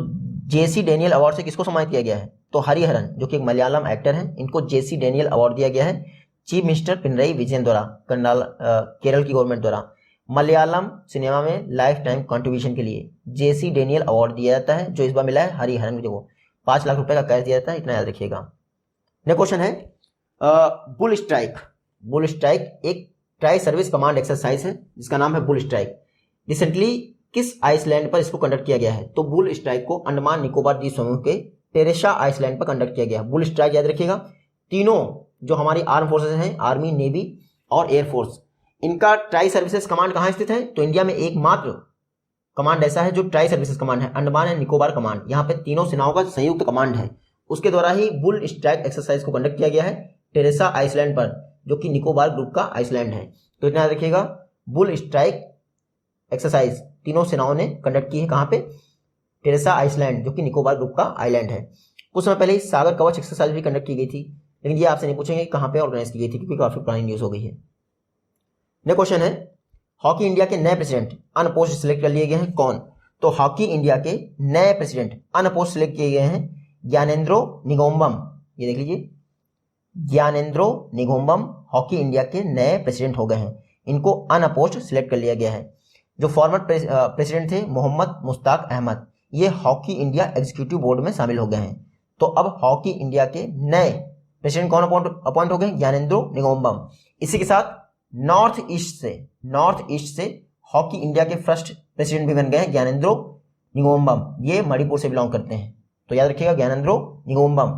Speaker 1: जेसी डेनियल अवार्ड से किसको सम्मानित किया गया है तो हरिहरन जो कि एक मलयालम एक्टर हैं, इनको जेसी डेनियल अवार्ड दिया गया है चीफ मिनिस्टर पिनरई विजयन द्वारा, केरल की गवर्नमेंट द्वारा मलयालम सिनेमा में लाइफ टाइम कंट्रीब्यूशन के लिए जेसी डेनियल अवार्ड दिया जाता है, जो इस बार मिला है हरिहरन को 5 लाख रुपए का कैश दिया जाता है, इतना याद रखिएगा। नेक्स्ट क्वेश्चन है बुल स्ट्राइक। बुल स्ट्राइक एक ट्राई सर्विस कमांड एक्सरसाइज है जिसका नाम है बुल स्ट्राइक। रिसेंटली किस आइसलैंड पर इसको कंडक्ट किया गया है तो बुल स्ट्राइक को अंडमान निकोबार द्वीप समूह के टेरेसा आइसलैंड पर कंडक्ट किया गया है। बुल स्ट्राइक याद रखिएगा, तीनों जो हमारी आर्म फोर्सेस हैं आर्मी, नेवी और एयरफोर्स, इनका ट्राई सर्विसेज कमांड कहाँ स्थित है तो इंडिया में एकमात्र कमांड ऐसा है जो ट्राई सर्विसेज कमांड है, अंडमान एंड निकोबार कमांड। यहाँ पे तीनों सेनाओं का संयुक्त कमांड है, उसके द्वारा ही बुल स्ट्राइक एक्सरसाइज को कंडक्ट किया गया है टेरेसा आइसलैंड पर जो कि निकोबार ग्रुप का आइसलैंड है। तो इतना याद रखिएगा, बुल स्ट्राइक एक्सरसाइज तीनों सेनाओं ने कंडक्ट की है कहाँ पे टेरेसा आइसलैंड जो कि निकोबार ग्रुप का आइलैंड है। कुछ समय पहले ही सागर कवच एक्सरसाइज भी कंडक्ट की गई थी, लेकिन ये आपसे नहीं पूछेंगे कहाँ पे ऑर्गेनाइज की गई थी क्योंकि काफी पुरानी न्यूज हो गई है। नेक्स्ट क्वेश्चन है हॉकी इंडिया के नए प्रेसिडेंट अनपोस्ट सिलेक्ट कर लिए गए हैं कौन तो हॉकी इंडिया के नए प्रेसिडेंट अनपोस्ट सिलेक्ट किए गए हैं ज्ञानेंद्रो निगोम्बम। ये देख लीजिए, ज्ञानेंद्रो निगोम्बम हॉकी इंडिया के नए प्रेसिडेंट हो गए हैं, इनको अनपोस्ट सिलेक्ट कर लिया गया है। जो फॉर्मर प्रेसिडेंट थे मोहम्मद मुश्ताक अहमद, ये हॉकी इंडिया एग्जीक्यूटिव बोर्ड में शामिल हो गए हैं। तो अब हॉकी इंडिया के नए प्रेसिडेंट कौन अपॉइंट हो गए ज्ञानेंद्रो निगोम्बम। इसी के साथ नॉर्थ ईस्ट से हॉकी इंडिया के फर्स्ट प्रेसिडेंट भी बन गए हैं ज्ञानेंद्रो निगोम्बम, ये मणिपुर से बिलोंग करते हैं। तो याद रखिएगा ज्ञानेंद्रो निगोम्बम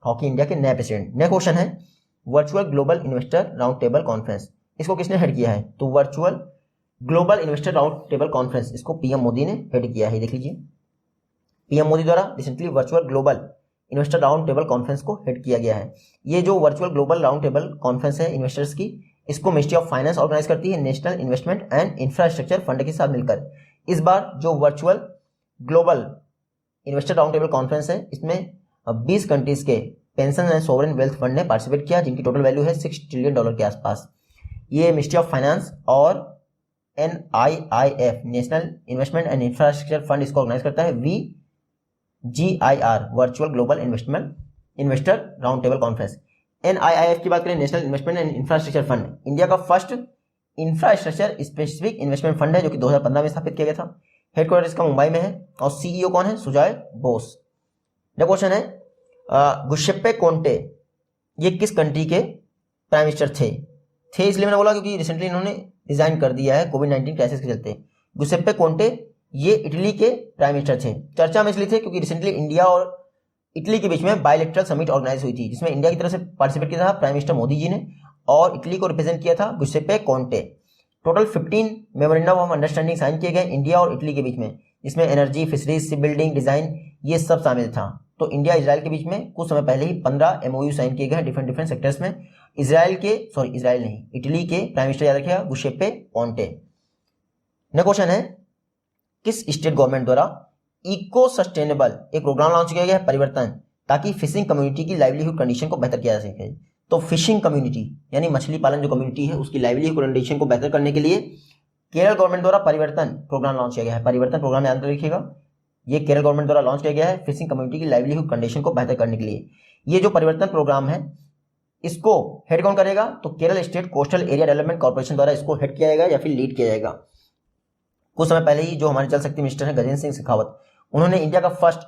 Speaker 1: हॉकी इंडिया के नए प्रेसिडेंट। नेक्स्ट क्वेश्चन है virtual global investor round table conference, इसको किसने हेड किया है तो virtual global investor round table conference इसको पीएम मोदी ने हेड किया है। देख लीजिए, पीएम मोदी द्वारा recently virtual global investor round table conference को हेड किया गया है। ये जो virtual global round table conference है इन्वेस्टर्स की, इसको मिनिस्ट्री ऑफ फाइनेंस ऑर्गेनाइज करती है national investment and infrastructure fund के साथ मिलकर। इस बार जो virtual global investor round table conference है इसमें 20 कंट्रीज के pension and sovereign wealth fund ने पार्टिसिपेट किया जिनकी टोटल वैल्यू है $6 ट्रिलियन के आसपास। ये मिनिस्ट्री ऑफ फाइनेंस और NIIF national investment and infrastructure fund इसको ऑर्गेनाइज करता है। VGIR virtual global investor round table conference. NIIF की बात करें national investment and infrastructure fund, India का first infrastructure specific investment fund है जो कि 2015 में स्थापित किया गया था। हेडक्वार्टर इसका मुंबई में है और CEO कौन है सुजॉय बोस। नेक्स्ट क्वेश्चन है गुसेप्पे कोंटे, ये किस कंट्री के प्राइम मिनिस्टर थे इसलिए मैंने बोला क्योंकि रिसेंटली इन्होंने रिजाइन कर दिया है कोविड-19 क्राइसिस के चलते। गुसेप्पे कोंटे ये इटली के प्राइम मिनिस्टर थे, चर्चा में इसलिए थे क्योंकि रिसेंटली इंडिया और इटली के बीच में बायलैटरल समिट ऑर्गेनाइज हुई थी जिसमें इंडिया की तरफ से पार्टिसिपेट किया था प्राइम मिनिस्टर मोदी जी ने और इटली को रिप्रेजेंट किया था Giuseppe Conte. Total 15 memorandum of understanding sign किए गए इंडिया और इटली के बीच में, जिसमें energy, fisheries, ship building, design ये सब शामिल था। तो इंडिया इजराइल के बीच में कुछ समय पहले ही 15 MOU साइन किए गए हैं डिफरेंट सेक्टर्स में। इटली के प्राइम मिनिस्टर याद रखिएगा गुसेप्पे कोंटे। नेक्स्ट क्वेश्चन है किस स्टेट गवर्नमेंट द्वारा इको सस्टेनेबल एक प्रोग्राम लॉन्च किया गया है परिवर्तन, ताकि फिशिंग कम्युनिटी की लाइवलीहुड कंडीशन को बेहतर किया जा सके। तो फिशिंग कम्युनिटी यानी मछली पालन जो कम्युनिटी है उसकी लाइवलीहुड कंडीशन को बेहतर करने के लिए केरल गवर्नमेंट द्वारा परिवर्तन प्रोग्राम लॉन्च किया गया है। परिवर्तन प्रोग्राम याद रखिएगा, ये केरल गवर्नमेंट द्वारा लॉन्च किया गया है फिशिंग कम्युनिटी की लाइवलीहुड कंडीशन को बेहतर करने के लिए। ये जो परिवर्तन प्रोग्राम है इसको हेड कौन करेगा तो Kerala state coastal area development corporation द्वारा इसको हेड किया जाएगा या फिर लीड किया जाएगा। कुछ समय पहले ही जो हमारे जल शक्ति मिनिस्टर हैं गजेंद्र सिंह शेखावत, उन्होंने इंडिया का first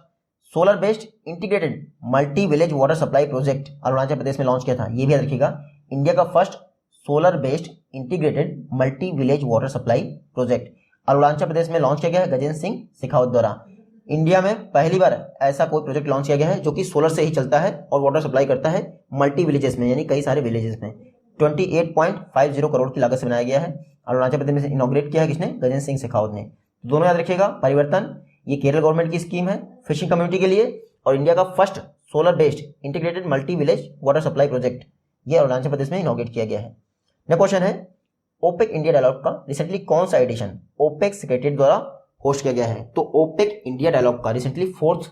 Speaker 1: solar based integrated multi village water supply project Arunachal Pradesh में लॉन्च किया था। ये भी याद रखिएगा, इंडिया का first solar based integrated multi village water supply project Arunachal Pradesh में लॉन्च किया गया है गजेंद्र सिंह शेखावत द्वारा। इंडिया में पहली बार ऐसा कोई प्रोजेक्ट लॉन्च किया गया है जो कि सोलर से ही चलता है और वाटर सप्लाई करता है मल्टी विलेजेस में, यानी कई सारे विलेजेस में। 28.50 करोड़ की लागत से बनाया गया है। और अरुणाचल प्रदेश में इनॉग्रेट किया है किसने? गजेंद्र सिंह शेखावत ने। दोनों याद रखिएगा। परिवर्तन ये केरल गवर्नमेंट की स्कीम है फिशिंग कम्युनिटी के लिए, और इंडिया का first solar based integrated multi village water supply project ये अरुणाचल प्रदेश में इनॉग्रेट किया गया है। नेक्स्ट क्वेश्चन है, ओपेक इंडिया डायलॉग का रिसेंटली कौन सा एडिशन ओपेक सेक्रेटरीट द्वारा होस्ट किया गया है? तो ओपेक इंडिया डायलॉग का रिसेंटली 4th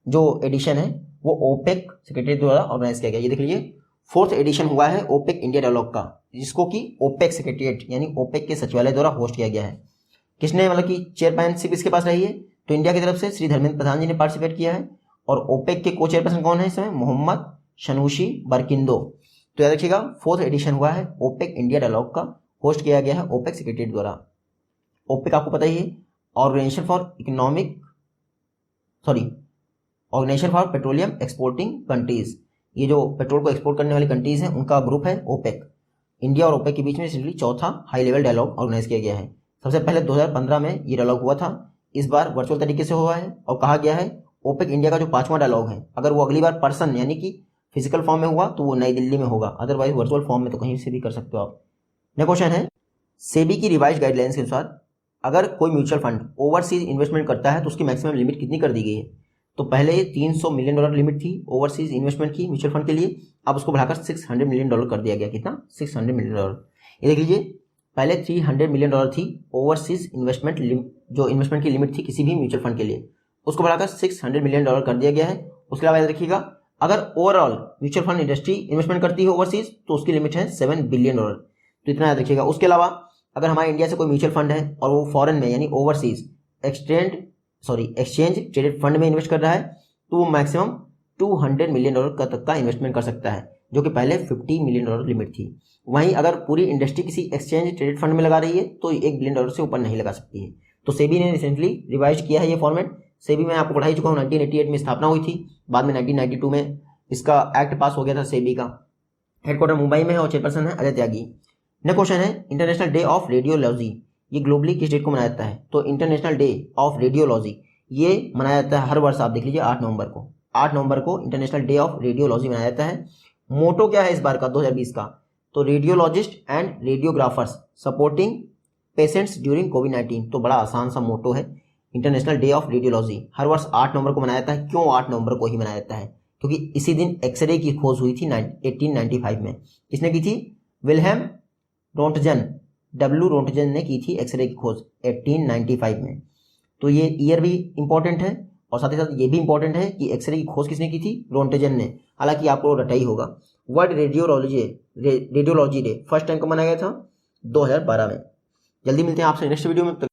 Speaker 1: जो एडिशन है वो ओपेक सेक्रेटरीट द्वारा ऑर्गेनाइज किया गया। ये देख लीजिए 4th एडिशन हुआ है ओपेक इंडिया डायलॉग का, जिसको कि ओपेक सेक्रेटरीट यानी ओपेक के सचिवालय द्वारा होस्ट किया गया है। किसने मतलब कि चेयरमैनशिप इसके पास रही है? तो इंडिया की तरफ से श्री धर्मेंद्र प्रधान जी ने पार्टिसिपेट किया है। और ओपेक के को चेयरपर्सन कौन है इस समय? मोहम्मद शनूशी बरकिंदो। तो याद रखिएगा 4th एडिशन हुआ है ओपेक इंडिया डायलॉग का, होस्ट किया गया है ओपेक सेक्रेटरीट द्वारा। ओपेक आपको पता ही है, organization for petroleum exporting countries. ये जो पेट्रोल को एक्सपोर्ट करने वाली कंट्रीज हैं उनका ग्रुप है ओपेक। इंडिया और ओपेक के बीच में रिसेंटली चौथा हाई लेवल डायलॉग ऑर्गेनाइज किया गया है। सबसे पहले 2015 में ये डायलॉग हुआ था, इस बार वर्चुअल तरीके से हुआ है। और कहा गया है ओपेक इंडिया का जो 5वां डायलॉग है, अगर वो अगली बार पर्सन यानी कि फिजिकल फॉर्म में हुआ तो वो नई दिल्ली में होगा, अदरवाइज वर्चुअल फॉर्म में तो कहीं से भी कर सकते हो आप। नेक्स्ट क्वेश्चन है, सेबी की रिवाइज गाइडलाइंस के अनुसार अगर कोई म्यूचुअल फंड ओवरसीज इन्वेस्टमेंट करता है तो उसकी मैक्सिमम लिमिट कितनी कर दी गई है? तो पहले $300 मिलियन लिमिट थी ओवरसीज इन्वेस्टमेंट की म्यूचुअल फंड के लिए, अब उसको बढ़ाकर $600 मिलियन कर दिया गया। कितना? $600 मिलियन। ये देख लीजिए, पहले $300 मिलियन थी ओवरसीज इन्वेस्टमेंट जो इन्वेस्टमेंट की लिमिट थी किसी भी म्यूचुअल फंड के लिए, उसको बढ़ाकर $600 मिलियन कर दिया गया है। उसके अलावा याद रखिएगा, अगर overall mutual fund industry investment करती है ओवरसीज तो उसकी लिमिट है $7 बिलियन, तो इतना याद रखिएगा। उसके अलावा अगर हमारे इंडिया से कोई म्यूचुअल फंड है और वो फॉरेन में यानी ओवरसीज एक्सचेंज ट्रेडेड फंड में इन्वेस्ट कर रहा है तो वो मैक्सिमम $200 मिलियन तक का इन्वेस्टमेंट कर सकता है, जो कि पहले $50 मिलियन लिमिट थी। वहीं अगर पूरी इंडस्ट्री किसी एक्सचेंज ट्रेडेड फंड में लगा रही है तो $1 बिलियन से ऊपर नहीं लगा सकती है। तो सेबी ने रिसेंटली रिवाइज किया है ये फॉर्मेट। सेबी में आपको पढ़ा ही चुका हूँ, 1988 में स्थापना हुई थी, बाद में 1992 में इसका एक्ट पास हो गया था सेबी का। हेडक्वार्टर मुंबई में है और चेयरपर्सन है अजय त्यागी। नेक्स्ट क्वेश्चन है, इंटरनेशनल डे ऑफ रेडियोलॉजी ये ग्लोबली किस डेट को मनाया जाता है? तो इंटरनेशनल डे ऑफ रेडियोलॉजी ये मनाया जाता है हर वर्ष, आप देख लीजिए 8 नवंबर को इंटरनेशनल डे ऑफ रेडियोलॉजी मनाया जाता है। मोटो क्या है इस बार का 2020 का? तो radiologist and radiographers supporting patients during कोविड-19। तो बड़ा आसान सा मोटो है इंटरनेशनल डे ऑफ रेडियोलॉजी। हर वर्ष 8 नवंबर को मनाया जाता है। क्यों 8 नवंबर को ही मनाया जाता है? क्योंकि इसी दिन एक्सरे की खोज हुई थी 1895 में। किसने की थी? विल्हेम रोंटजन ने की थी एक्सरे की खोज 1895 में। तो ये ईयर भी इंपॉर्टेंट है और साथ ही साथ ये भी इंपॉर्टेंट है कि एक्सरे की खोज किसने की थी? रोंटजन ने। हालांकि आपको रटा ही होगा। World radiology day first time कब मनाया गया था? 2012 में। जल्दी मिलते हैं आपसे नेक्स्ट वीडियो में।